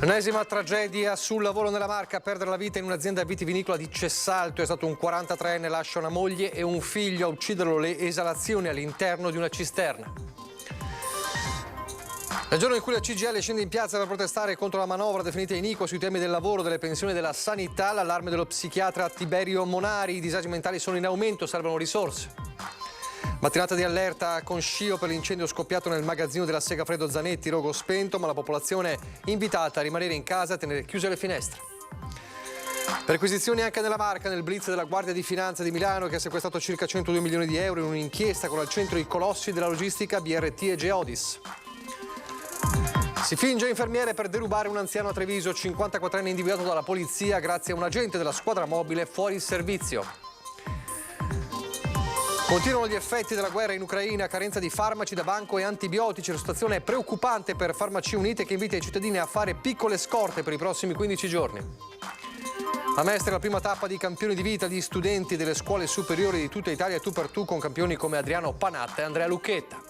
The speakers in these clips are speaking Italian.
L'ennesima tragedia sul lavoro nella Marca. A perdere la vita in un'azienda vitivinicola di Cessalto è stato un 43enne, lascia una moglie e un figlio. A ucciderlo le esalazioni all'interno di una cisterna. Nel giorno in cui la CGIL scende in piazza per protestare contro la manovra definita iniqua sui temi del lavoro, delle pensioni e della sanità, l'allarme dello psichiatra Tiberio Monari: i disagi mentali sono in aumento, servono risorse. Mattinata di allerta con scio per l'incendio scoppiato nel magazzino della Segafredo Zanetti, rogo spento, ma la popolazione invitata a rimanere in casa e a tenere chiuse le finestre. Perquisizioni anche nella Marca, nel blitz della Guardia di Finanza di Milano, che ha sequestrato circa 102 milioni di euro in un'inchiesta con al centro i colossi della logistica BRT e Geodis. Si finge infermiere per derubare un anziano a Treviso, 54enne individuato dalla polizia grazie a un agente della squadra mobile fuori servizio. Continuano gli effetti della guerra in Ucraina, carenza di farmaci da banco e antibiotici. La situazione è preoccupante per Farmacie Unite, che invita i cittadini a fare piccole scorte per i prossimi 15 giorni. A Mestre la prima tappa di campioni di vita di studenti delle scuole superiori di tutta Italia, tu per tu, con campioni come Adriano Panatta e Andrea Lucchetta.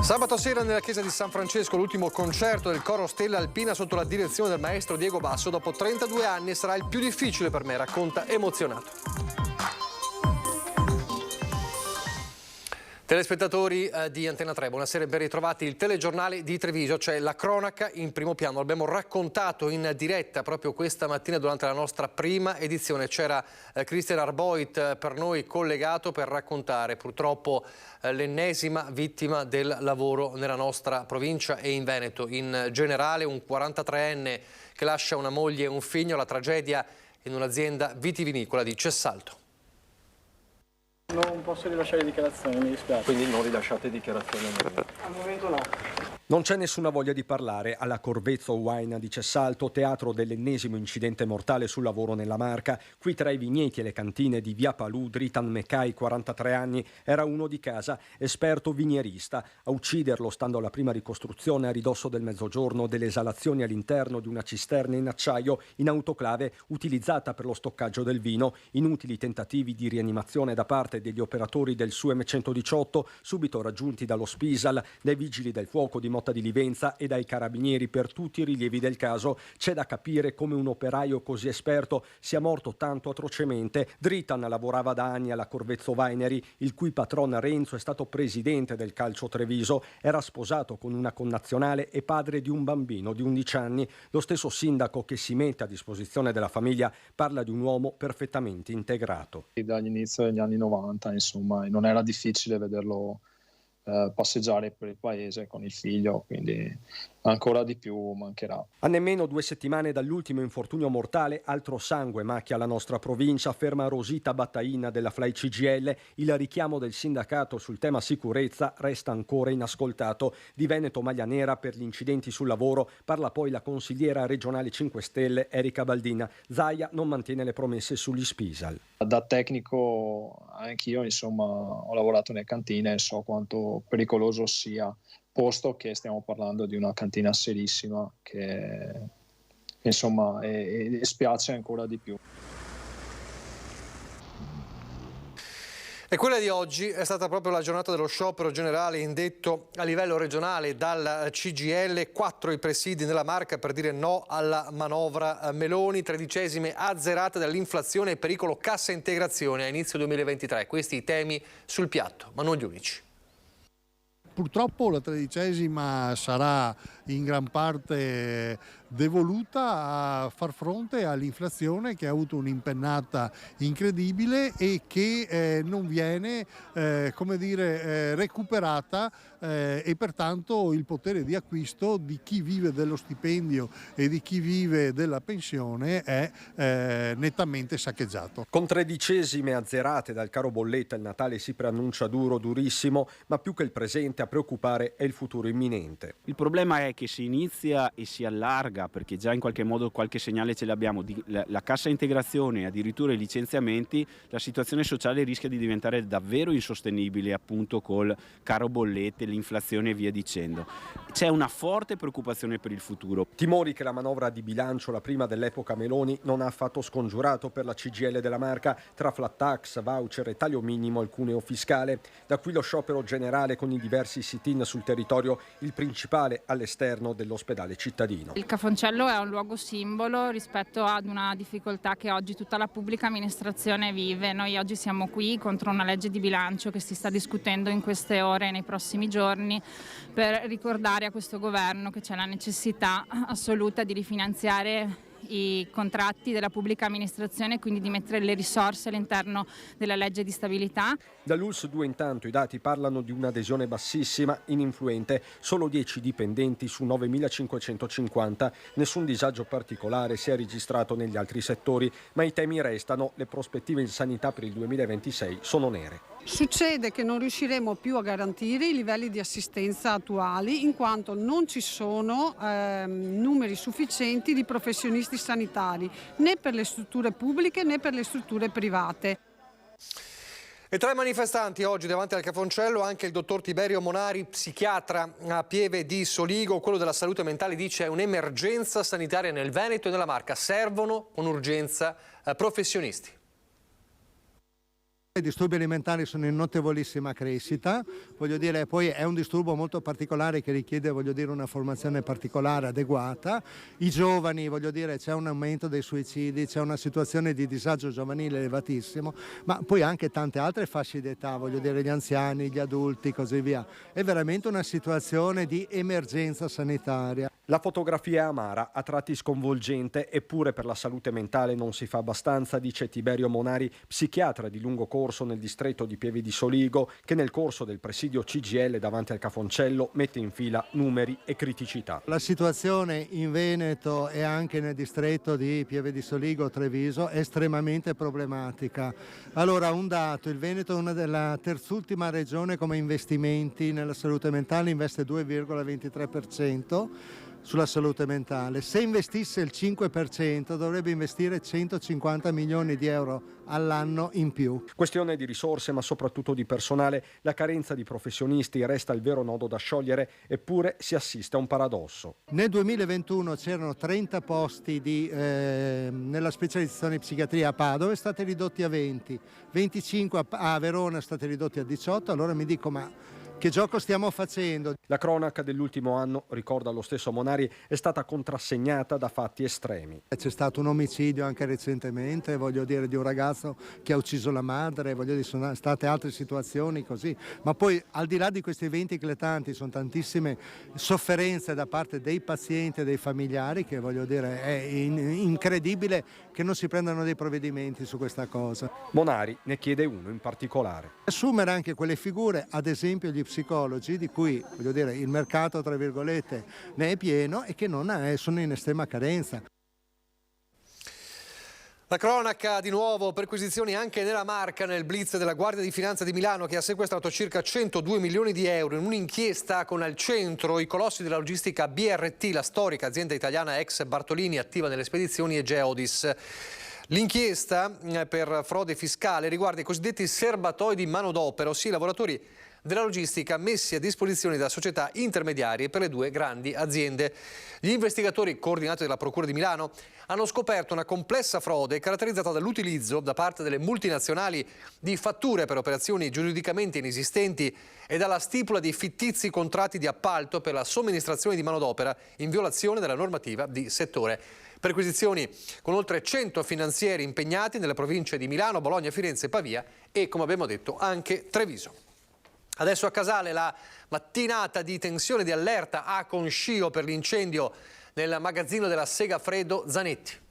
Sabato sera nella chiesa di San Francesco l'ultimo concerto del coro Stella Alpina sotto la direzione del maestro Diego Basso. Dopo 32 anni sarà il più difficile per me, racconta emozionato. Telespettatori di Antena 3, buonasera e ben ritrovati. Il telegiornale di Treviso, c'è la cronaca in primo piano. L'abbiamo raccontato in diretta proprio questa mattina durante la nostra prima edizione. C'era Christian Arboit per noi collegato per raccontare purtroppo l'ennesima vittima del lavoro nella nostra provincia e in Veneto. In generale un 43enne che lascia una moglie e un figlio, la tragedia in un'azienda vitivinicola di Cessalto. Non posso rilasciare dichiarazioni, mi dispiace. Quindi non rilasciate dichiarazioni? Al momento no. Non c'è nessuna voglia di parlare alla Corvezzo Wine di Cessalto, teatro dell'ennesimo incidente mortale sul lavoro nella Marca. Qui tra i vigneti e le cantine di Via Palù, Dritan Meccai, 43 anni, era uno di casa, esperto vinierista. A ucciderlo, stando alla prima ricostruzione a ridosso del mezzogiorno, delle esalazioni all'interno di una cisterna in acciaio in autoclave utilizzata per lo stoccaggio del vino. Inutili tentativi di rianimazione da parte degli operatori del SUEM 118, subito raggiunti dallo Spisal, dai vigili del fuoco di Motta di Livenza e dai carabinieri per tutti i rilievi del caso. C'è da capire come un operaio così esperto sia morto tanto atrocemente. Dritan lavorava da anni alla Corvezzo Winery, il cui patron Renzo è stato presidente del Calcio Treviso. Era sposato con una connazionale e padre di un bambino di 11 anni. Lo stesso sindaco che si mette a disposizione della famiglia parla di un uomo perfettamente integrato. Dall'inizio degli anni 90, insomma, non era difficile vederlo passeggiare per il paese con il figlio, quindi ancora di più mancherà. A nemmeno 2 settimane dall'ultimo infortunio mortale, altro sangue macchia la nostra provincia, afferma Rosita Battaina della Fly CGIL. Il richiamo del sindacato sul tema sicurezza resta ancora inascoltato. Di Veneto maglia nera per gli incidenti sul lavoro parla poi la consigliera regionale 5 Stelle Erika Baldina. Zaia non mantiene le promesse sugli Spisal. Da tecnico anch'io, insomma, ho lavorato nelle cantine e so quanto pericoloso sia, posto che stiamo parlando di una cantina serissima che insomma e spiace ancora di più. E quella di oggi è stata proprio la giornata dello sciopero generale indetto a livello regionale dal CGIL. 4 i presidi nella Marca per dire no alla manovra Meloni, 13esime azzerate dall'inflazione e pericolo cassa integrazione a inizio 2023. Questi i temi sul piatto, ma non gli unici. Purtroppo la 13esima sarà in gran parte devoluta a far fronte all'inflazione che ha avuto un'impennata incredibile e che non viene recuperata e pertanto il potere di acquisto di chi vive dello stipendio e di chi vive della pensione è nettamente saccheggiato. Con 13esime azzerate dal caro bolletta il Natale si preannuncia duro, durissimo, ma più che il presente a preoccupare è il futuro imminente. Il problema è che si inizia e si allarga, perché già in qualche modo qualche segnale ce l'abbiamo, la cassa integrazione e addirittura i licenziamenti, la situazione sociale rischia di diventare davvero insostenibile, appunto col caro bollette, l'inflazione e via dicendo. C'è una forte preoccupazione per il futuro. Timori che la manovra di bilancio, la prima dell'epoca Meloni, non ha affatto scongiurato per la CGIL della Marca, tra flat tax, voucher e taglio minimo al cuneo fiscale. Da qui lo sciopero generale con i diversi sit-in sul territorio, il principale all'esterno all'esterno dell'ospedale cittadino. Il Cafoncello è un luogo simbolo rispetto ad una difficoltà che oggi tutta la pubblica amministrazione vive. Noi oggi siamo qui contro una legge di bilancio che si sta discutendo in queste ore e nei prossimi giorni per ricordare a questo governo che c'è la necessità assoluta di rifinanziare i contratti della pubblica amministrazione e quindi di mettere le risorse all'interno della legge di stabilità. Dall'ULSS 2 intanto i dati parlano di un'adesione bassissima, ininfluente, solo 10 dipendenti su 9.550, nessun disagio particolare si è registrato negli altri settori, ma i temi restano, le prospettive in sanità per il 2026 sono nere. Succede che non riusciremo più a garantire i livelli di assistenza attuali in quanto non ci sono numeri sufficienti di professionisti sanitari né per le strutture pubbliche né per le strutture private. E tra i manifestanti oggi davanti al Cafoncello anche il dottor Tiberio Monari, psichiatra a Pieve di Soligo. Quello della salute mentale dice è un'emergenza sanitaria nel Veneto e nella Marca, servono con urgenza professionisti. I disturbi alimentari sono in notevolissima crescita, voglio dire, poi è un disturbo molto particolare che richiede, voglio dire, una formazione particolare adeguata. I giovani, voglio dire, c'è un aumento dei suicidi, c'è una situazione di disagio giovanile elevatissimo, ma poi anche tante altre fasce di età, voglio dire, gli anziani, gli adulti, così via. È veramente una situazione di emergenza sanitaria. La fotografia è amara, a tratti sconvolgente, eppure per la salute mentale non si fa abbastanza, dice Tiberio Monari, psichiatra di lungo corso nel distretto di Pieve di Soligo, che nel corso del presidio CGIL davanti al Cafoncello mette in fila numeri e criticità. La situazione in Veneto e anche nel distretto di Pieve di Soligo, Treviso, è estremamente problematica. Allora, un dato, il Veneto è una della terzultima regione come investimenti nella salute mentale, investe 2,23%. Sulla salute mentale. Se investisse il 5% dovrebbe investire 150 milioni di euro all'anno in più. Questione di risorse ma soprattutto di personale, la carenza di professionisti resta il vero nodo da sciogliere, eppure si assiste a un paradosso. Nel 2021 c'erano 30 posti nella specializzazione di psichiatria a Padova, stati ridotti a 20, 25 a Verona, stati ridotti a 18, allora mi dico ma che gioco stiamo facendo? La cronaca dell'ultimo anno, ricorda lo stesso Monari, è stata contrassegnata da fatti estremi. C'è stato un omicidio anche recentemente, voglio dire, di un ragazzo che ha ucciso la madre, voglio dire, sono state altre situazioni così. Ma poi al di là di questi eventi eclatanti sono tantissime sofferenze da parte dei pazienti e dei familiari che, voglio dire, è incredibile che non si prendano dei provvedimenti su questa cosa. Monari ne chiede uno in particolare. Assumere anche quelle figure, ad esempio gli psicologi, di cui, voglio dire, il mercato, tra virgolette, ne è pieno e che sono in estrema carenza. La cronaca di nuovo, perquisizioni anche nella Marca nel blitz della Guardia di Finanza di Milano che ha sequestrato circa 102 milioni di euro in un'inchiesta con al centro i colossi della logistica BRT, la storica azienda italiana ex Bartolini attiva nelle spedizioni, e Geodis. L'inchiesta per frode fiscale riguarda i cosiddetti serbatoi di manodopera, ossia i lavoratori della logistica messi a disposizione da società intermediarie per le due grandi aziende. Gli investigatori, coordinati dalla Procura di Milano, hanno scoperto una complessa frode caratterizzata dall'utilizzo da parte delle multinazionali di fatture per operazioni giuridicamente inesistenti e dalla stipula di fittizi contratti di appalto per la somministrazione di manodopera in violazione della normativa di settore. Perquisizioni con oltre 100 finanzieri impegnati nelle province di Milano, Bologna, Firenze, Pavia e, come abbiamo detto, anche Treviso. Adesso a Casale la mattinata di tensione, di allerta a Conscio per l'incendio nel magazzino della Segafredo Zanetti.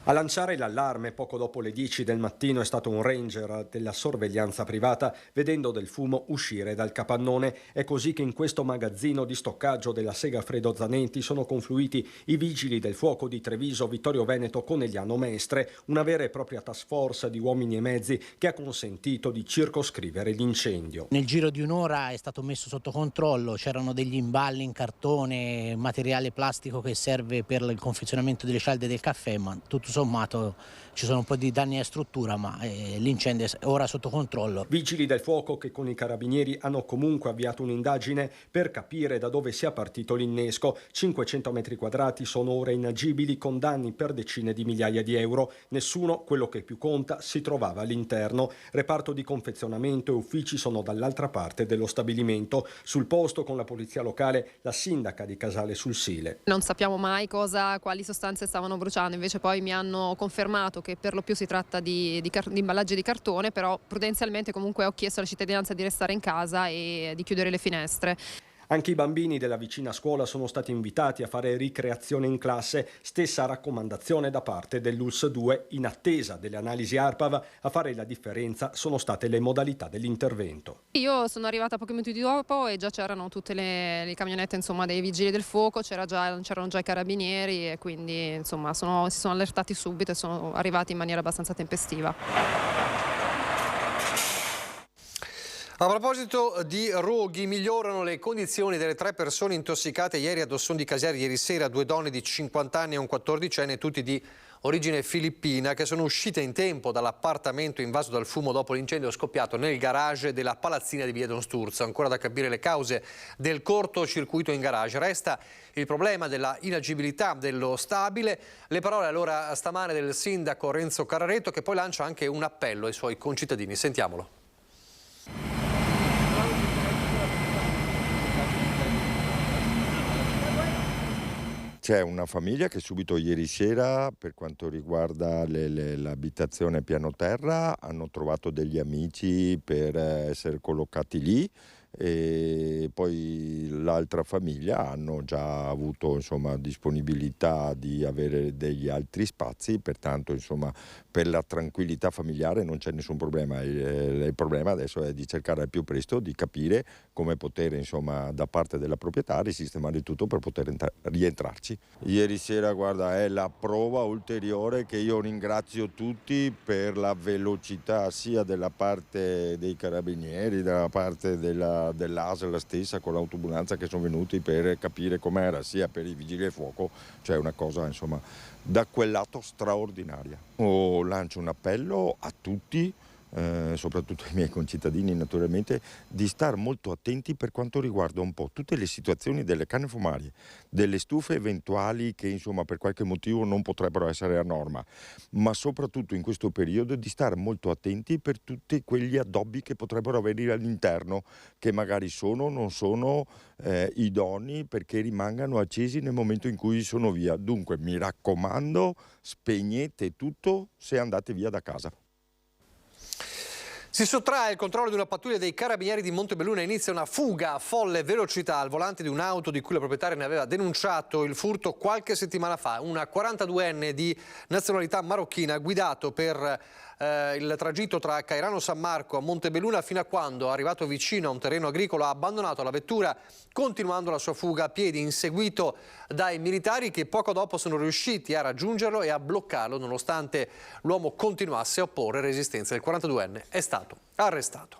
A lanciare l'allarme poco dopo le 10 del mattino è stato un ranger della sorveglianza privata, vedendo del fumo uscire dal capannone. È così che in questo magazzino di stoccaggio della Segafredo Zanetti sono confluiti i vigili del fuoco di Treviso, Vittorio Veneto, Conegliano Mestre, una vera e propria task force di uomini e mezzi che ha consentito di circoscrivere l'incendio. Nel giro di un'ora è stato messo sotto controllo, c'erano degli imballi in cartone, materiale plastico che serve per il confezionamento delle cialde del caffè, ma tutto sommato ci sono un po' di danni a struttura, ma l'incendio è ora sotto controllo. Vigili del fuoco che con i carabinieri hanno comunque avviato un'indagine per capire da dove sia partito l'innesco. 500 metri quadrati sono ora inagibili con danni per decine di migliaia di euro. Nessuno, quello che più conta, si trovava all'interno. Reparto di confezionamento e uffici sono dall'altra parte dello stabilimento. Sul posto con la polizia locale la sindaca di Casale sul Sile. Non sappiamo mai quali sostanze stavano bruciando, invece poi mi hanno confermato che per lo più si tratta di imballaggi di cartone, però prudenzialmente comunque ho chiesto alla cittadinanza di restare in casa e di chiudere le finestre. Anche i bambini della vicina scuola sono stati invitati a fare ricreazione in classe, stessa raccomandazione da parte dell'ULSS 2. In attesa delle analisi ARPAV, a fare la differenza sono state le modalità dell'intervento. Io sono arrivata pochi minuti dopo e già c'erano tutte le camionette, insomma, dei vigili del fuoco, c'erano già i carabinieri e quindi insomma si sono allertati subito e sono arrivati in maniera abbastanza tempestiva. A proposito di roghi, migliorano le condizioni delle 3 persone intossicate ieri ad Osson di Casiari. Ieri sera 2 donne di 50 anni e un 14enne, tutti di origine filippina, che sono uscite in tempo dall'appartamento invaso dal fumo dopo l'incendio scoppiato nel garage della palazzina di via Don Sturzo. Ancora da capire le cause del cortocircuito in garage. Resta il problema della inagibilità dello stabile. Le parole allora stamane del sindaco Renzo Carraretto, che poi lancia anche un appello ai suoi concittadini. Sentiamolo. C'è una famiglia che subito ieri sera, per quanto riguarda l'abitazione piano terra, hanno trovato degli amici per essere collocati lì, e poi l'altra famiglia hanno già avuto disponibilità di avere degli altri spazi, pertanto per la tranquillità familiare non c'è nessun problema. Il problema adesso è di cercare al più presto di capire come poter da parte della proprietà risistemare tutto per poter rientrarci. Ieri sera, guarda, è la prova ulteriore che io ringrazio tutti per la velocità sia della parte dei carabinieri, della parte dell'ASL stessa con l'autobulanza, che sono venuti per capire com'era, sia per i vigili del fuoco. Cioè una cosa da quel lato straordinaria. Lancio un appello a tutti, soprattutto ai miei concittadini naturalmente, di star molto attenti per quanto riguarda un po' tutte le situazioni delle canne fumarie, delle stufe eventuali che per qualche motivo non potrebbero essere a norma, ma soprattutto in questo periodo di stare molto attenti per tutti quegli addobbi che potrebbero avere all'interno, che magari sono o non sono idonei perché rimangano accesi nel momento in cui sono via. Dunque mi raccomando, spegnete tutto se andate via da casa. Si sottrae il controllo di una pattuglia dei carabinieri di Montebelluna e inizia una fuga a folle velocità al volante di un'auto di cui la proprietaria ne aveva denunciato il furto qualche settimana fa. Una 42enne di nazionalità marocchina ha guidato per il tragitto tra Cairano San Marco a Montebelluna fino a quando, arrivato vicino a un terreno agricolo, ha abbandonato la vettura continuando la sua fuga a piedi, inseguito dai militari che poco dopo sono riusciti a raggiungerlo e a bloccarlo nonostante l'uomo continuasse a opporre resistenza. Il 42enne è stato arrestato.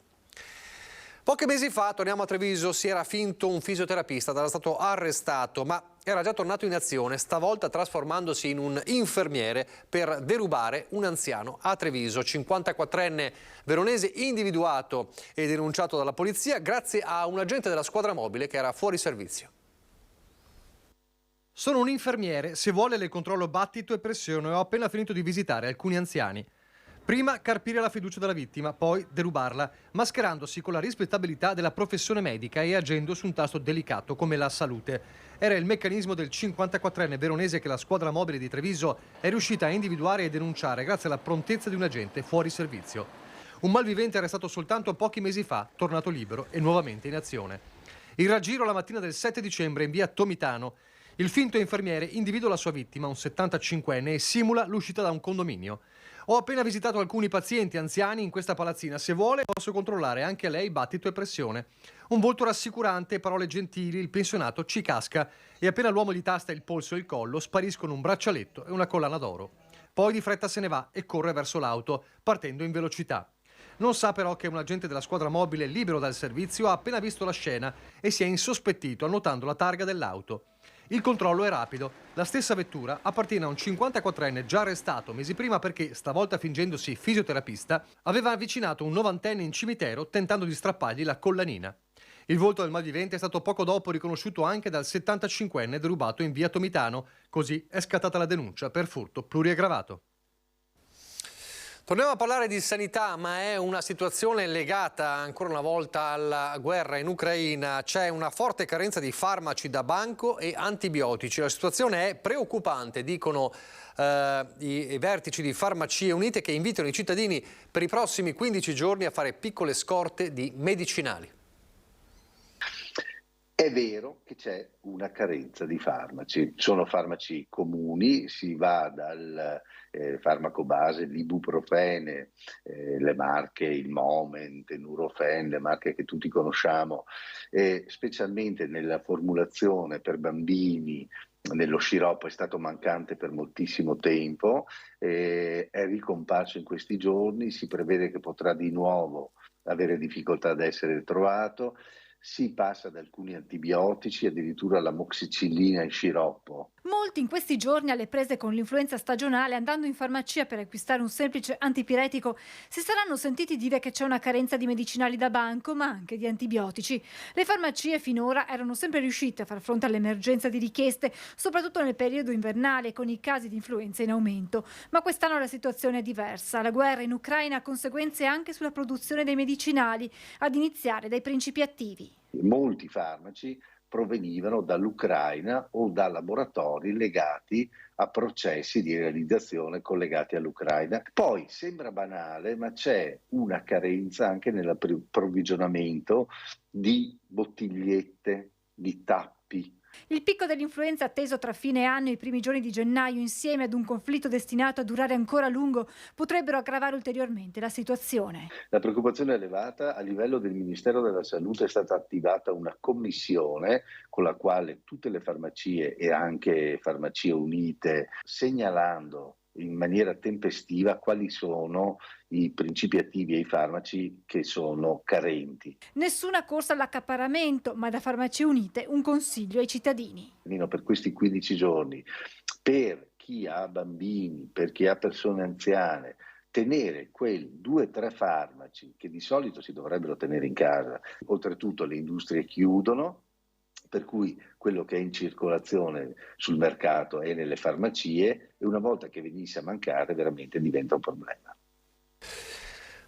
Pochi mesi fa, torniamo a Treviso, si era finto un fisioterapista, era stato arrestato, ma era già tornato in azione, stavolta trasformandosi in un infermiere per derubare un anziano a Treviso. 54enne veronese individuato e denunciato dalla polizia grazie a un agente della squadra mobile che era fuori servizio. Sono un infermiere, se vuole le controllo battito e pressione, ho appena finito di visitare alcuni anziani. Prima carpire la fiducia della vittima, poi derubarla, mascherandosi con la rispettabilità della professione medica e agendo su un tasto delicato come la salute. Era il meccanismo del 54enne veronese che la squadra mobile di Treviso è riuscita a individuare e denunciare grazie alla prontezza di un agente fuori servizio. Un malvivente arrestato soltanto pochi mesi fa, tornato libero e nuovamente in azione. Il raggiro la mattina del 7 dicembre in via Tomitano. Il finto infermiere individua la sua vittima, un 75enne, e simula l'uscita da un condominio. Ho appena visitato alcuni pazienti anziani in questa palazzina. Se vuole posso controllare anche a lei battito e pressione. Un volto rassicurante, parole gentili, il pensionato ci casca e appena l'uomo gli tasta il polso e il collo spariscono un braccialetto e una collana d'oro. Poi di fretta se ne va e corre verso l'auto, partendo in velocità. Non sa però che un agente della squadra mobile libero dal servizio ha appena visto la scena e si è insospettito annotando la targa dell'auto. Il controllo è rapido. La stessa vettura appartiene a un 54enne già arrestato mesi prima perché, stavolta fingendosi fisioterapista, aveva avvicinato un 90enne in cimitero tentando di strappargli la collanina. Il volto del malvivente è stato poco dopo riconosciuto anche dal 75enne derubato in via Tomitano. Così è scattata la denuncia per furto pluriaggravato. Torniamo a parlare di sanità, ma è una situazione legata ancora una volta alla guerra in Ucraina. C'è una forte carenza di farmaci da banco e antibiotici. La situazione è preoccupante, dicono i vertici di Farmacie Unite, che invitano i cittadini per i prossimi 15 giorni a fare piccole scorte di medicinali. È vero che c'è una carenza di farmaci, sono farmaci comuni, si va dal farmaco base, l'ibuprofene, le marche, il Moment, il Nurofen, le marche che tutti conosciamo, specialmente nella formulazione per bambini. Nello sciroppo è stato mancante per moltissimo tempo, è ricomparso in questi giorni, si prevede che potrà di nuovo avere difficoltà ad essere trovato. Si passa da alcuni antibiotici, addirittura l'amoxicillina in sciroppo. Molti in questi giorni alle prese con l'influenza stagionale, andando in farmacia per acquistare un semplice antipiretico, si saranno sentiti dire che c'è una carenza di medicinali da banco, ma anche di antibiotici. Le farmacie finora erano sempre riuscite a far fronte all'emergenza di richieste, soprattutto nel periodo invernale, con i casi di influenza in aumento. Ma quest'anno la situazione è diversa. La guerra in Ucraina ha conseguenze anche sulla produzione dei medicinali, ad iniziare dai principi attivi. Molti farmaci provenivano dall'Ucraina o da laboratori legati a processi di realizzazione collegati all'Ucraina. Poi sembra banale, ma c'è una carenza anche nell'approvvigionamento di bottigliette, di tappi. Il picco dell'influenza atteso tra fine anno e i primi giorni di gennaio, insieme ad un conflitto destinato a durare ancora a lungo, potrebbero aggravare ulteriormente la situazione. La preoccupazione è elevata. A livello del Ministero della Salute è stata attivata una commissione con la quale tutte le farmacie e anche Farmacie Unite, segnalando in maniera tempestiva quali sono i principi attivi e i farmaci che sono carenti. Nessuna corsa all'accaparramento, ma da Farmacie Unite un consiglio ai cittadini. Per questi 15 giorni, per chi ha bambini, per chi ha persone anziane, tenere quei 2-3 farmaci che di solito si dovrebbero tenere in casa. Oltretutto le industrie chiudono, per cui quello che è in circolazione sul mercato è nelle farmacie e una volta che venisse a mancare veramente diventa un problema.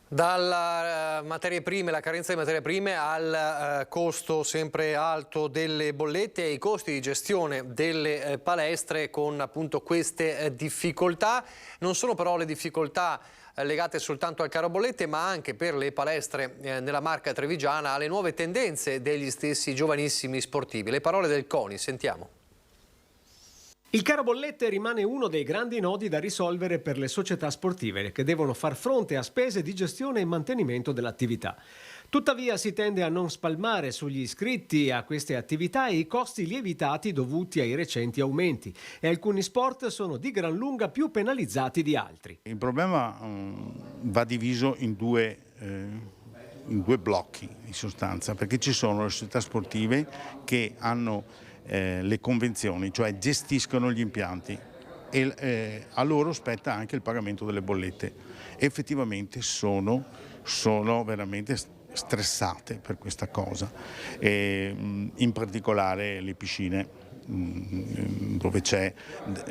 Dalla materie prime, la carenza di materie prime, al costo sempre alto delle bollette e ai costi di gestione delle palestre con appunto queste difficoltà. Non sono però le difficoltà legate soltanto al caro bollette, ma anche per le palestre nella Marca trevigiana alle nuove tendenze degli stessi giovanissimi sportivi. Le parole del CONI, sentiamo. Il caro bollette rimane uno dei grandi nodi da risolvere per le società sportive che devono far fronte a spese di gestione e mantenimento dell'attività. Tuttavia si tende a non spalmare sugli iscritti a queste attività i costi lievitati dovuti ai recenti aumenti e alcuni sport sono di gran lunga più penalizzati di altri. Il problema va diviso in due blocchi in sostanza, perché ci sono le società sportive che hanno le convenzioni, cioè gestiscono gli impianti e a loro spetta anche il pagamento delle bollette. Effettivamente sono veramente stressate per questa cosa, in particolare le piscine dove c'è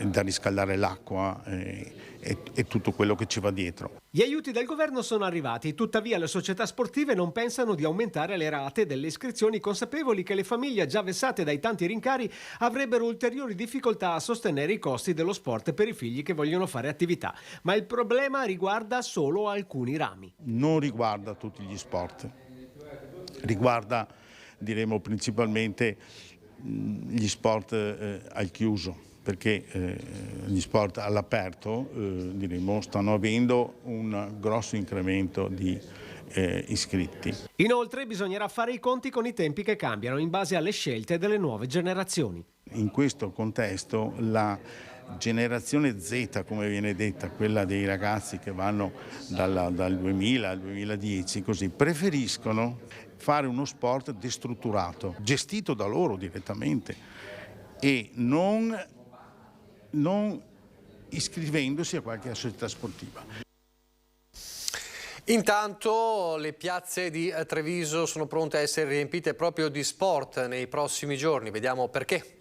da riscaldare l'acqua e tutto quello che ci va dietro. Gli aiuti del governo sono arrivati, tuttavia le società sportive non pensano di aumentare le rate delle iscrizioni, consapevoli che le famiglie già vessate dai tanti rincari avrebbero ulteriori difficoltà a sostenere i costi dello sport per i figli che vogliono fare attività. Ma il problema riguarda solo alcuni rami. Non riguarda tutti gli sport, riguarda diremo principalmente gli sport al chiuso, perché gli sport all'aperto diremo stanno avendo un grosso incremento di iscritti. Inoltre bisognerà fare i conti con i tempi che cambiano in base alle scelte delle nuove generazioni. In questo contesto la generazione Z, come viene detta, quella dei ragazzi che vanno dal 2000 al 2010, così, preferiscono fare uno sport destrutturato, gestito da loro direttamente, e non iscrivendosi a qualche società sportiva. Intanto le piazze di Treviso sono pronte a essere riempite proprio di sport nei prossimi giorni. Vediamo perché.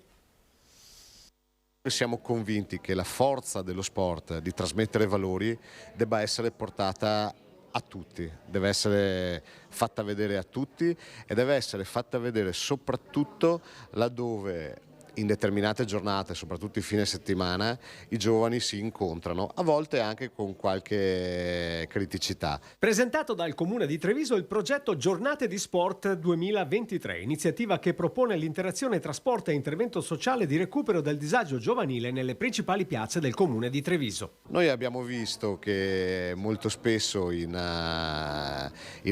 Siamo convinti che la forza dello sport di trasmettere valori debba essere portata a tutti, deve essere fatta vedere a tutti e deve essere fatta vedere soprattutto laddove in determinate giornate, soprattutto i fine settimana, i giovani si incontrano, a volte anche con qualche criticità. Presentato dal Comune di Treviso il progetto Giornate di Sport 2023, iniziativa che propone l'interazione tra sport e intervento sociale di recupero del disagio giovanile nelle principali piazze del Comune di Treviso. Noi abbiamo visto che molto spesso in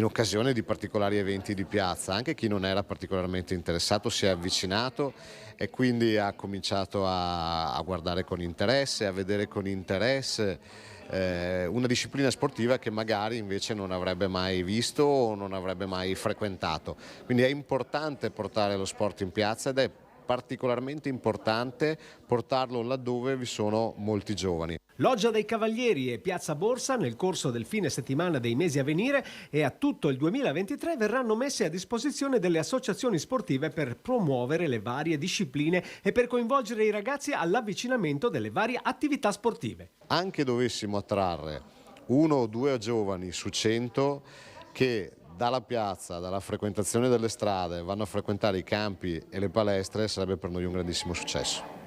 occasione di particolari eventi di piazza, anche chi non era particolarmente interessato si è avvicinato e quindi ha cominciato a guardare con interesse, a vedere con interesse una disciplina sportiva che magari invece non avrebbe mai visto o non avrebbe mai frequentato. Quindi è importante portare lo sport in piazza ed è particolarmente importante portarlo laddove vi sono molti giovani. Loggia dei Cavalieri e Piazza Borsa nel corso del fine settimana dei mesi a venire e a tutto il 2023 verranno messe a disposizione delle associazioni sportive per promuovere le varie discipline e per coinvolgere i ragazzi all'avvicinamento delle varie attività sportive. Anche dovessimo attrarre 1 o 2 giovani su 100 che dalla piazza, dalla frequentazione delle strade vanno a frequentare i campi e le palestre, sarebbe per noi un grandissimo successo.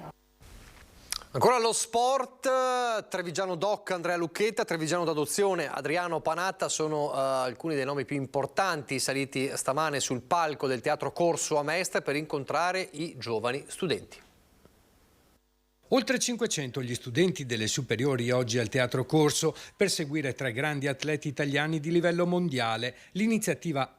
Ancora lo sport, Trevigiano Doc, Andrea Lucchetta, Trevigiano d'adozione, Adriano Panatta sono alcuni dei nomi più importanti saliti stamane sul palco del Teatro Corso a Mestre per incontrare i giovani studenti. Oltre 500 gli studenti delle superiori oggi al Teatro Corso per seguire 3 grandi atleti italiani di livello mondiale. L'iniziativa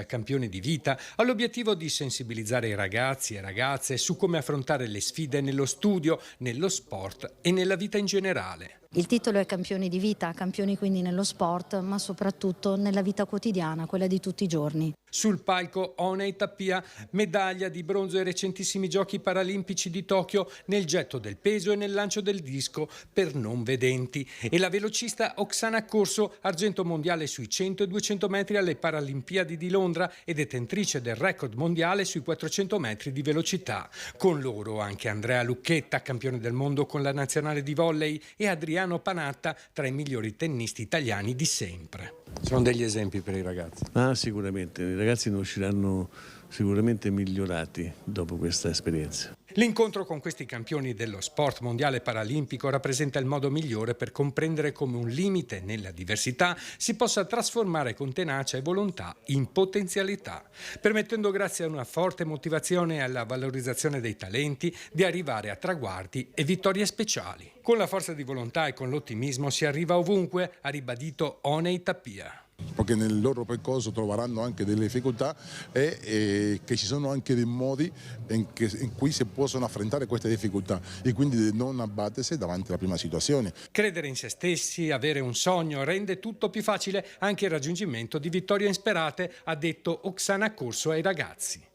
#Campione di Vita ha l'obiettivo di sensibilizzare i ragazzi e ragazze su come affrontare le sfide nello studio, nello sport e nella vita in generale. Il titolo è Campioni di Vita, campioni quindi nello sport, ma soprattutto nella vita quotidiana, quella di tutti i giorni. Sul palco Onei Tappia, medaglia di bronzo ai recentissimi Giochi Paralimpici di Tokyo nel getto del peso e nel lancio del disco per non vedenti. E la velocista Oksana Corso, argento mondiale sui 100 e 200 metri alle Paralimpiadi di Londra e detentrice del record mondiale sui 400 metri di velocità. Con loro anche Andrea Lucchetta, campione del mondo con la nazionale di volley, e Adriano Panatta, tra i migliori tennisti italiani di sempre. Sono degli esempi per i ragazzi. Sicuramente, i ragazzi ne usciranno sicuramente migliorati dopo questa esperienza. L'incontro con questi campioni dello sport mondiale paralimpico rappresenta il modo migliore per comprendere come un limite nella diversità si possa trasformare con tenacia e volontà in potenzialità, permettendo grazie a una forte motivazione e alla valorizzazione dei talenti di arrivare a traguardi e vittorie speciali. Con la forza di volontà e con l'ottimismo si arriva ovunque, ha ribadito Onei Tappia. Perché nel loro percorso troveranno anche delle difficoltà e che ci sono anche dei modi in cui si possono affrontare queste difficoltà e quindi non abbattersi davanti alla prima situazione. Credere in se stessi, avere un sogno, rende tutto più facile anche il raggiungimento di vittorie insperate, ha detto Oksana Corso ai ragazzi.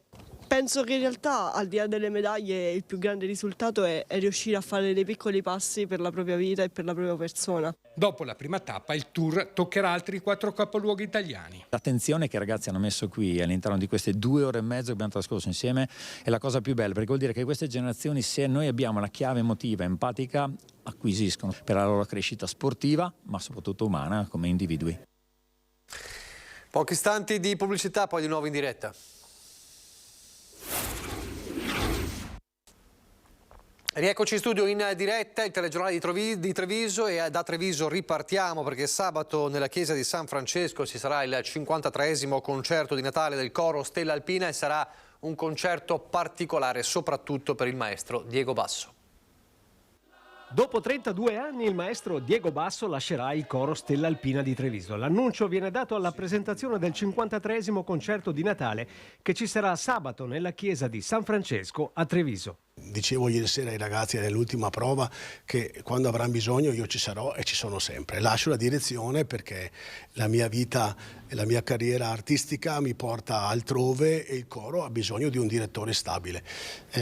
Penso che in realtà, al di là delle medaglie, il più grande risultato è riuscire a fare dei piccoli passi per la propria vita e per la propria persona. Dopo la prima tappa, il tour toccherà altri 4 capoluoghi italiani. L'attenzione che i ragazzi hanno messo qui all'interno di queste 2 ore e mezzo che abbiamo trascorso insieme è la cosa più bella, perché vuol dire che queste generazioni, se noi abbiamo la chiave emotiva, empatica, acquisiscono per la loro crescita sportiva, ma soprattutto umana come individui. Pochi istanti di pubblicità, poi di nuovo in diretta. Rieccoci in studio in diretta, il telegiornale di Treviso, e da Treviso ripartiamo perché sabato nella chiesa di San Francesco ci sarà il 53esimo concerto di Natale del coro Stella Alpina e sarà un concerto particolare soprattutto per il maestro Diego Basso. Dopo 32 anni il maestro Diego Basso lascerà il coro Stella Alpina di Treviso. L'annuncio viene dato alla presentazione del 53esimo concerto di Natale che ci sarà sabato nella chiesa di San Francesco a Treviso. Dicevo ieri sera ai ragazzi nell'ultima prova che quando avranno bisogno io ci sarò e ci sono sempre. Lascio la direzione perché la mia vita e la mia carriera artistica mi porta altrove e il coro ha bisogno di un direttore stabile.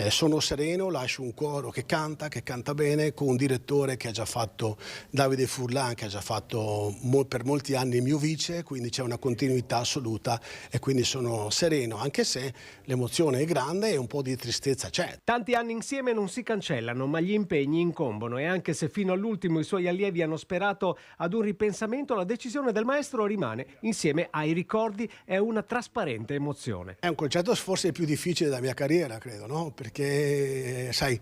Sono sereno, lascio un coro che canta bene, con un direttore che ha già fatto, Davide Furlan, che ha già fatto per molti anni il mio vice, quindi c'è una continuità assoluta e quindi sono sereno, anche se l'emozione è grande e un po' di tristezza c'è. Tanti anni insieme non si cancellano, ma gli impegni incombono e anche se fino all'ultimo i suoi allievi hanno sperato ad un ripensamento, la decisione del maestro rimane insieme ai ricordi e una trasparente emozione. È un concerto forse il più difficile della mia carriera, credo, no? Perché, sai,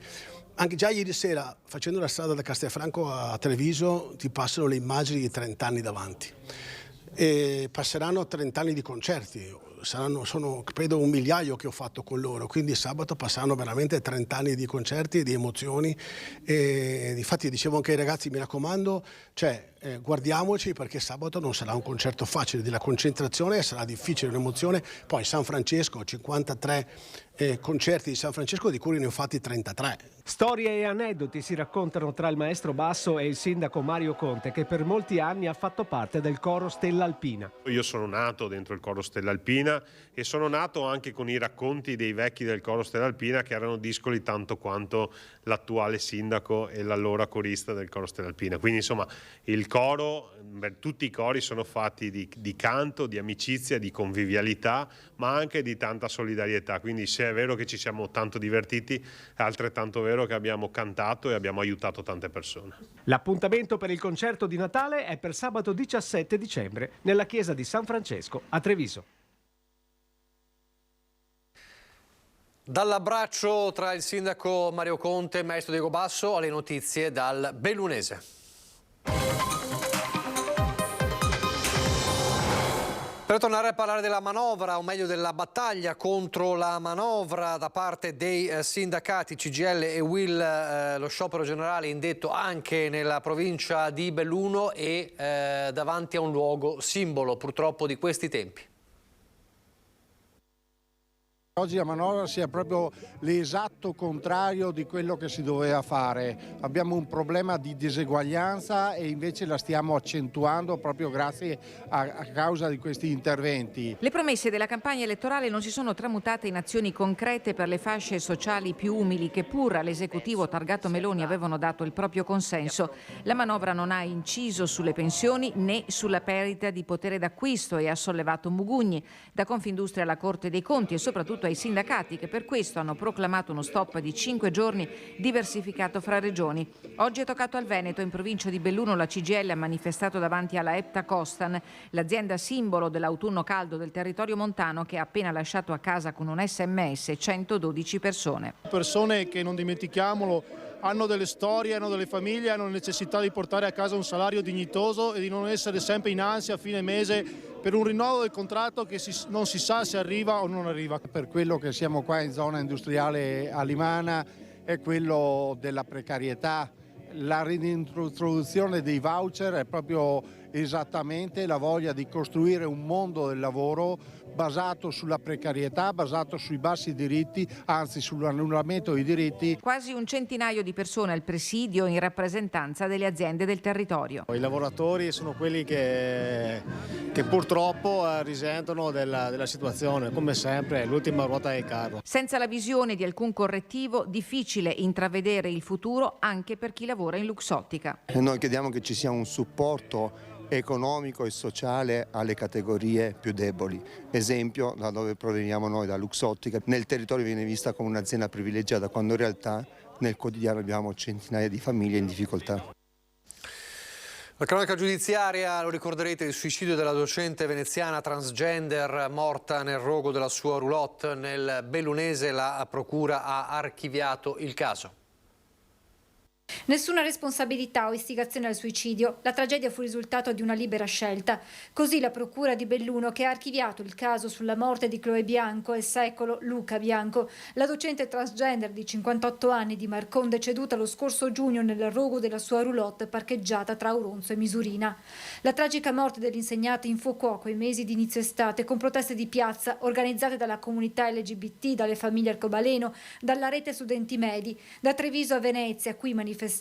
anche già ieri sera, facendo la strada da Castelfranco a Treviso, ti passano le immagini di 30 anni davanti. E passeranno 30 anni di concerti. Sono credo 1 migliaio che ho fatto con loro, quindi sabato passaranno veramente 30 anni di concerti e di emozioni e infatti dicevo anche ai ragazzi, mi raccomando, guardiamoci perché sabato non sarà un concerto facile, della concentrazione sarà difficile, un'emozione, poi San Francesco, 53 concerti di San Francesco di cui ne ho fatti 33. Storie e aneddoti si raccontano tra il maestro Basso e il sindaco Mario Conte, che per molti anni ha fatto parte del coro Stella Alpina. Io sono nato dentro il coro Stella Alpina e sono nato anche con i racconti dei vecchi del coro Stella Alpina, che erano discoli tanto quanto l'attuale sindaco e l'allora corista del coro Stella Alpina. Quindi insomma il coro, tutti i cori sono fatti di canto, di amicizia, di convivialità, ma anche di tanta solidarietà. Quindi se è vero che ci siamo tanto divertiti, è altrettanto vero che abbiamo cantato e abbiamo aiutato tante persone. L'appuntamento per il concerto di Natale è per sabato 17 dicembre nella chiesa di San Francesco a Treviso. Dall'abbraccio tra il sindaco Mario Conte e il maestro Diego Basso alle notizie dal Bellunese. Per tornare a parlare della manovra, o meglio della battaglia contro la manovra da parte dei sindacati CGIL e UIL, lo sciopero generale indetto anche nella provincia di Belluno e davanti a un luogo simbolo purtroppo di questi tempi. Oggi la manovra sia proprio l'esatto contrario di quello che si doveva fare. Abbiamo un problema di diseguaglianza e invece la stiamo accentuando proprio grazie a causa di questi interventi. Le promesse della campagna elettorale non si sono tramutate in azioni concrete per le fasce sociali più umili che pur all'esecutivo targato Meloni avevano dato il proprio consenso. La manovra non ha inciso sulle pensioni né sulla perdita di potere d'acquisto e ha sollevato mugugni da Confindustria alla Corte dei Conti e soprattutto ai sindacati che per questo hanno proclamato uno stop di 5 giorni diversificato fra regioni. Oggi è toccato al Veneto, in provincia di Belluno la CGIL ha manifestato davanti alla Epta Costan, l'azienda simbolo dell'autunno caldo del territorio montano che ha appena lasciato a casa con un SMS 112 persone. Persone che, non dimentichiamolo, hanno delle storie, hanno delle famiglie, hanno necessità di portare a casa un salario dignitoso e di non essere sempre in ansia a fine mese per un rinnovo del contratto che non si sa se arriva o non arriva. Per quello che siamo qua in zona industriale a Limana è quello della precarietà. La reintroduzione dei voucher è proprio esattamente la voglia di costruire un mondo del lavoro basato sulla precarietà, basato sui bassi diritti, anzi sull'annullamento dei diritti. Quasi un centinaio di persone al presidio in rappresentanza delle aziende del territorio. I lavoratori sono quelli che purtroppo risentono della situazione, come sempre, è l'ultima ruota del carro. Senza la visione di alcun correttivo, difficile intravedere il futuro anche per chi lavora in Luxottica. Noi chiediamo che ci sia un supporto economico e sociale alle categorie più deboli. Esempio, da dove proveniamo noi, da Luxottica, nel territorio viene vista come un'azienda privilegiata, quando in realtà nel quotidiano abbiamo centinaia di famiglie in difficoltà. La cronaca giudiziaria, lo ricorderete, il suicidio della docente veneziana transgender morta nel rogo della sua roulotte nel Bellunese. La procura ha archiviato il caso. Nessuna responsabilità o istigazione al suicidio. La tragedia fu il risultato di una libera scelta. Così la procura di Belluno, che ha archiviato il caso sulla morte di Chloe Bianco e il secolo Luca Bianco, la docente transgender di 58 anni di Marcon, deceduta lo scorso giugno nel rogo della sua roulotte parcheggiata tra Auronzo e Misurina. La tragica morte dell'insegnante infuocò quei mesi di inizio estate con proteste di piazza organizzate dalla comunità LGBT, dalle famiglie arcobaleno, dalla rete studenti medi. Da Treviso a Venezia, qui manifestanti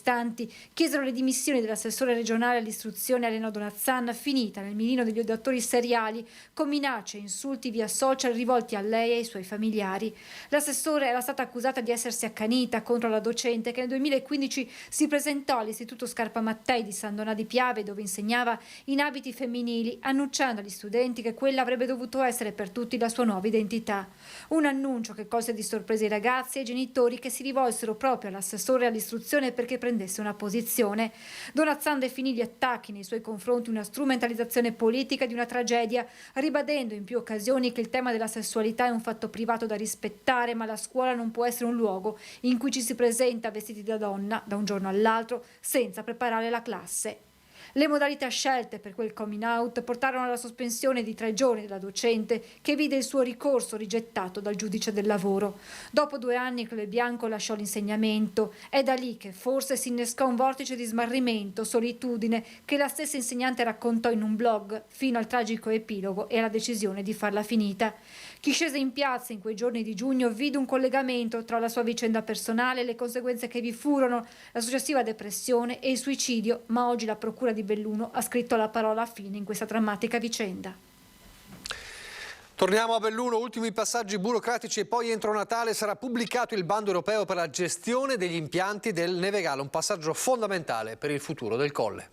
chiesero le dimissioni dell'assessore regionale all'istruzione Elena Donazzan, finita nel mirino degli odiatori seriali, con minacce e insulti via social rivolti a lei e ai suoi familiari. L'assessore era stata accusata di essersi accanita contro la docente che nel 2015 si presentò all'Istituto Scarpa Mattei di San Donà di Piave, dove insegnava in abiti femminili, annunciando agli studenti che quella avrebbe dovuto essere per tutti la sua nuova identità. Un annuncio che colse di sorpresa i ragazzi e i genitori, che si rivolsero proprio all'assessore all'istruzione perché prendesse una posizione. Donazzan definì gli attacchi nei suoi confronti una strumentalizzazione politica di una tragedia, ribadendo in più occasioni che il tema della sessualità è un fatto privato da rispettare, ma la scuola non può essere un luogo in cui ci si presenta vestiti da donna da un giorno all'altro senza preparare la classe. Le modalità scelte per quel coming out portarono alla sospensione di 3 giorni della docente, che vide il suo ricorso rigettato dal giudice del lavoro. Dopo 2 anni Chloe Bianco lasciò l'insegnamento. È da lì che forse si innescò un vortice di smarrimento, solitudine, che la stessa insegnante raccontò in un blog, fino al tragico epilogo e alla decisione di farla finita. Chi scese in piazza in quei giorni di giugno vide un collegamento tra la sua vicenda personale e le conseguenze che vi furono, la successiva depressione e il suicidio, ma oggi la procura di Belluno ha scritto la parola fine in questa drammatica vicenda. Torniamo a Belluno, ultimi passaggi burocratici e poi entro Natale sarà pubblicato il bando europeo per la gestione degli impianti del Nevegale, un passaggio fondamentale per il futuro del Colle.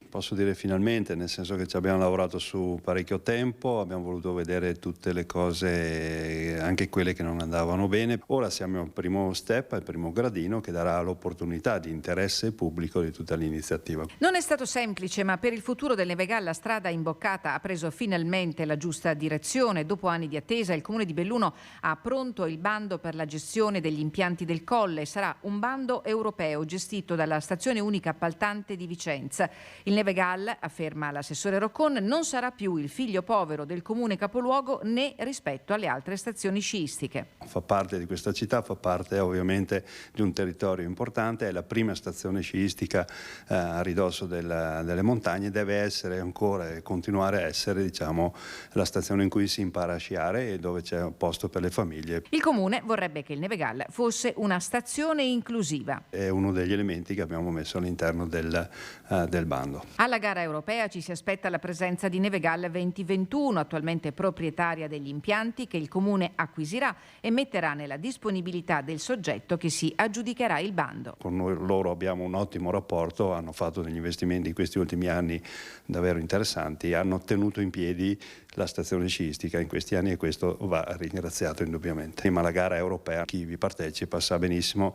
Posso dire finalmente, nel senso che ci abbiamo lavorato su parecchio tempo, abbiamo voluto vedere tutte le cose, anche quelle che non andavano bene. Ora siamo al primo step, al primo gradino, che darà l'opportunità di interesse pubblico di tutta l'iniziativa. Non è stato semplice, ma per il futuro del Nevegale la strada imboccata ha preso finalmente la giusta direzione. Dopo anni di attesa, il Comune di Belluno ha pronto il bando per la gestione degli impianti del Colle. Sarà un bando europeo gestito dalla stazione unica appaltante di Vicenza. Il Nevegale, afferma l'assessore Roccon, non sarà più il figlio povero del comune capoluogo né rispetto alle altre stazioni sciistiche. Fa parte di questa città, fa parte ovviamente di un territorio importante, è la prima stazione sciistica a ridosso delle montagne, deve essere ancora e continuare a essere, diciamo, la stazione in cui si impara a sciare e dove c'è un posto per le famiglie. Il comune vorrebbe che il Nevegale fosse una stazione inclusiva. È uno degli elementi che abbiamo messo all'interno del bando. Alla gara europea ci si aspetta la presenza di Nevegale 2021, attualmente proprietaria degli impianti che il comune acquisirà e metterà nella disponibilità del soggetto che si aggiudicherà il bando. Con loro abbiamo un ottimo rapporto, hanno fatto degli investimenti in questi ultimi anni davvero interessanti, hanno tenuto in piedi la stazione sciistica in questi anni e questo va ringraziato indubbiamente. Ma la gara europea, chi vi partecipa sa benissimo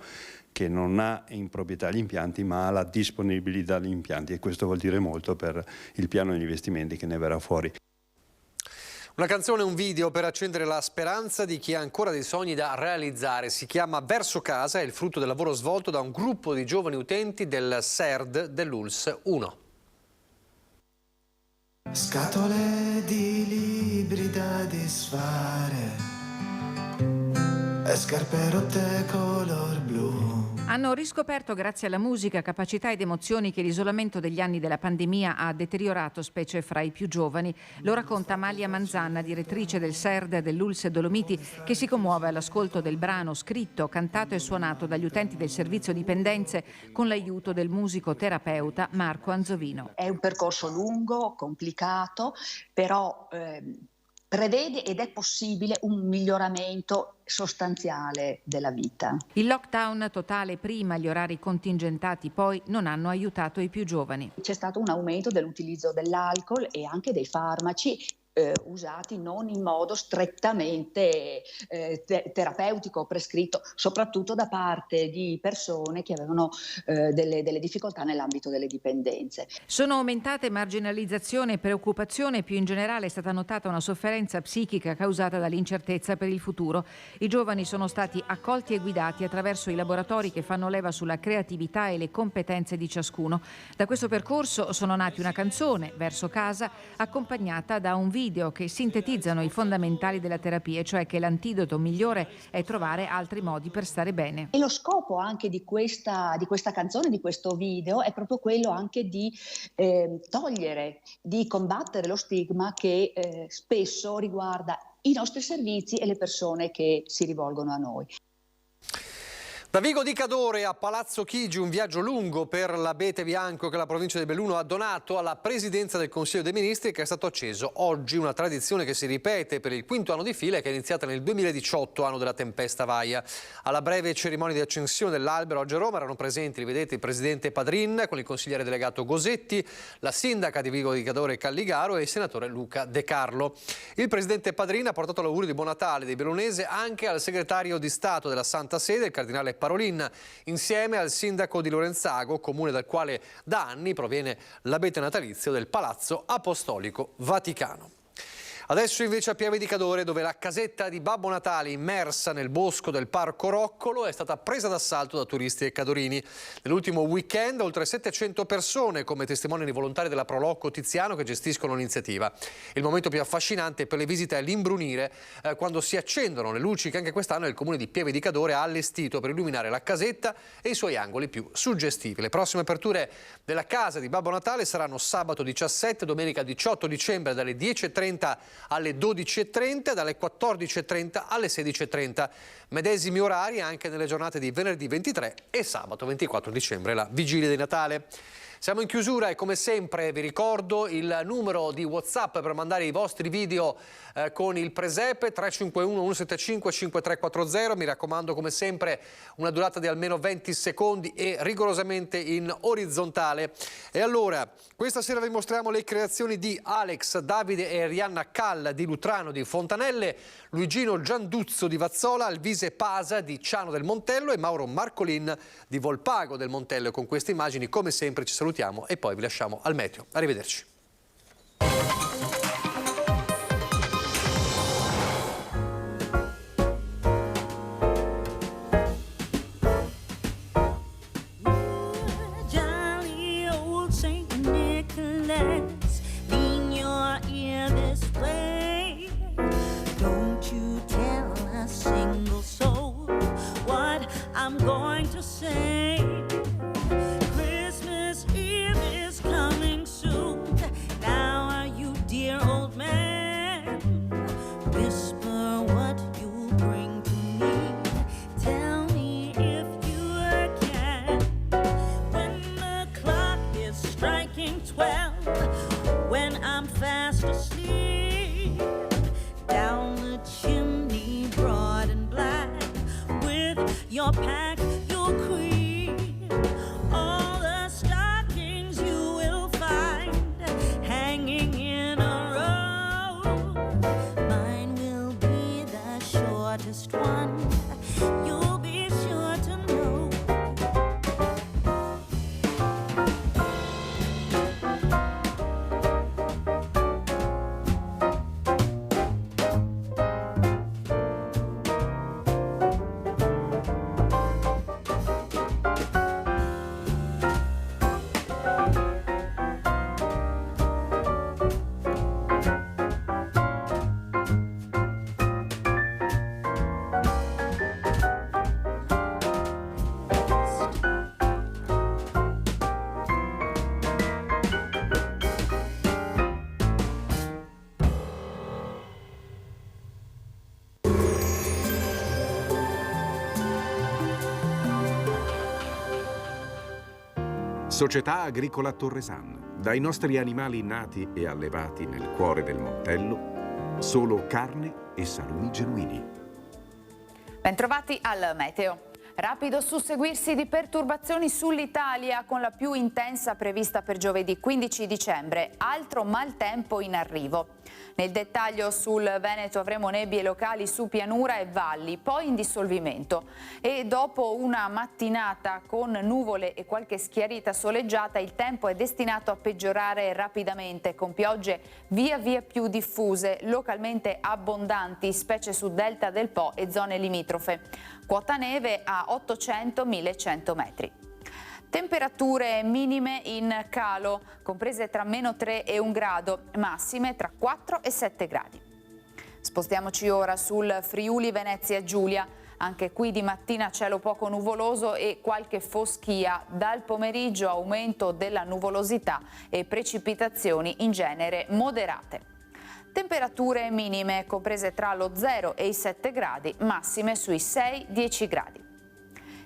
che non ha in proprietà gli impianti ma ha la disponibilità degli impianti e questo vuol dire molto per il piano degli investimenti che ne verrà fuori. Una canzone e un video per accendere la speranza di chi ha ancora dei sogni da realizzare. Si chiama Verso Casa, è il frutto del lavoro svolto da un gruppo di giovani utenti del SERD dell'ULSS 1. Scatole di libri da disfare e scarpe rotte color blu. Hanno riscoperto grazie alla musica capacità ed emozioni che l'isolamento degli anni della pandemia ha deteriorato, specie fra i più giovani. Lo racconta Amalia Manzanna, direttrice del SERD dell'ULSS Dolomiti, che si commuove all'ascolto del brano scritto, cantato e suonato dagli utenti del servizio dipendenze con l'aiuto del musico terapeuta Marco Anzovino. È un percorso lungo, complicato, però prevede ed è possibile un miglioramento sostanziale della vita. Il lockdown totale prima, gli orari contingentati poi non hanno aiutato i più giovani. C'è stato un aumento dell'utilizzo dell'alcol e anche dei farmaci usati non in modo strettamente terapeutico prescritto, soprattutto da parte di persone che avevano delle difficoltà nell'ambito delle dipendenze. Sono aumentate marginalizzazione e preoccupazione, più in generale è stata notata una sofferenza psichica causata dall'incertezza per il futuro. I giovani sono stati accolti e guidati attraverso i laboratori che fanno leva sulla creatività e le competenze di ciascuno. Da questo percorso sono nati una canzone, Verso casa, accompagnata da un video che sintetizzano i fondamentali della terapia, cioè che l'antidoto migliore è trovare altri modi per stare bene. E lo scopo anche di questa canzone, di questo video, è proprio quello anche di togliere, di combattere lo stigma che spesso riguarda i nostri servizi e le persone che si rivolgono a noi. Da Vigo di Cadore a Palazzo Chigi, un viaggio lungo per l'abete bianco che la provincia di Belluno ha donato alla Presidenza del Consiglio dei Ministri, che è stato acceso oggi, una tradizione che si ripete per il quinto anno di fila e che è iniziata nel 2018, anno della tempesta Vaia. Alla breve cerimonia di accensione dell'albero oggi a Roma erano presenti, li vedete, il Presidente Padrin con il consigliere delegato Gosetti, la sindaca di Vigo di Cadore Calligaro e il senatore Luca De Carlo. Il Presidente Padrin ha portato l'augurio di Buon Natale dei bellunese anche al segretario di Stato della Santa Sede, il cardinale Parolin, insieme al sindaco di Lorenzago, comune dal quale da anni proviene l'abete natalizio del Palazzo Apostolico Vaticano. Adesso invece a Pieve di Cadore, dove la casetta di Babbo Natale immersa nel bosco del Parco Roccolo è stata presa d'assalto da turisti e cadorini. Nell'ultimo weekend oltre 700 persone, come testimoniano i volontari della Prolocco Tiziano che gestiscono l'iniziativa. Il momento più affascinante per le visite è l'imbrunire, quando si accendono le luci che anche quest'anno il comune di Pieve di Cadore ha allestito per illuminare la casetta e i suoi angoli più suggestivi. Le prossime aperture della casa di Babbo Natale saranno sabato 17, domenica 18 dicembre dalle 10:30 alle 12:30, dalle 14:30 alle 16:30. Medesimi orari anche nelle giornate di venerdì 23 e sabato 24 dicembre, la vigilia di Natale. Siamo in chiusura e come sempre vi ricordo il numero di WhatsApp per mandare i vostri video con il presepe 351 175 5340. Mi raccomando, come sempre, una durata di almeno 20 secondi e rigorosamente in orizzontale. E allora, questa sera vi mostriamo le creazioni di Alex, Davide e Rianna Calla di Lutrano di Fontanelle, Luigino Gianduzzo di Vazzola, Alvise Pasa di Ciano del Montello e Mauro Marcolin di Volpago del Montello. E con queste immagini, come sempre, ci salutiamo e poi vi lasciamo al meteo. Arrivederci. Società Agricola Torresan. Dai nostri animali nati e allevati nel cuore del Montello, solo carne e salumi genuini. Bentrovati al meteo. Rapido susseguirsi di perturbazioni sull'Italia, con la più intensa prevista per giovedì 15 dicembre. Altro maltempo in arrivo. Nel dettaglio sul Veneto avremo nebbie locali su pianura e valli, poi in dissolvimento. E dopo una mattinata con nuvole e qualche schiarita soleggiata, il tempo è destinato a peggiorare rapidamente, con piogge via via più diffuse, localmente abbondanti, specie sul delta del Po e zone limitrofe. Quota neve a 800-1100 metri. Temperature minime in calo, comprese tra -3 e 1 grado, massime tra 4 e 7 gradi. Spostiamoci ora sul Friuli Venezia Giulia. Anche qui di mattina cielo poco nuvoloso e qualche foschia. Dal pomeriggio aumento della nuvolosità e precipitazioni in genere moderate. Temperature minime comprese tra lo 0 e i 7 gradi, massime sui 6-10 gradi.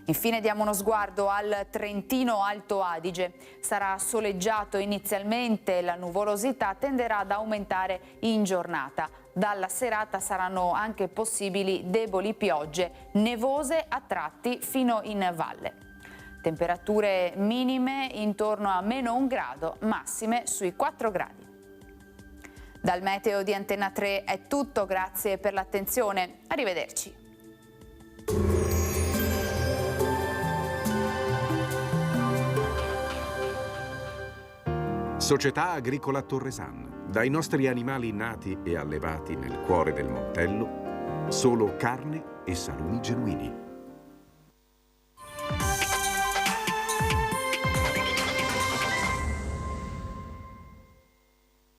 Infine diamo uno sguardo al Trentino Alto Adige. Sarà soleggiato inizialmente, la nuvolosità tenderà ad aumentare in giornata. Dalla serata saranno anche possibili deboli piogge, nevose a tratti fino in valle. Temperature minime intorno a -1 grado, massime sui 4 gradi. Dal meteo di Antenna 3 è tutto, grazie per l'attenzione. Arrivederci. Società Agricola Torresan. Dai nostri animali nati e allevati nel cuore del Montello, solo carne e salumi genuini.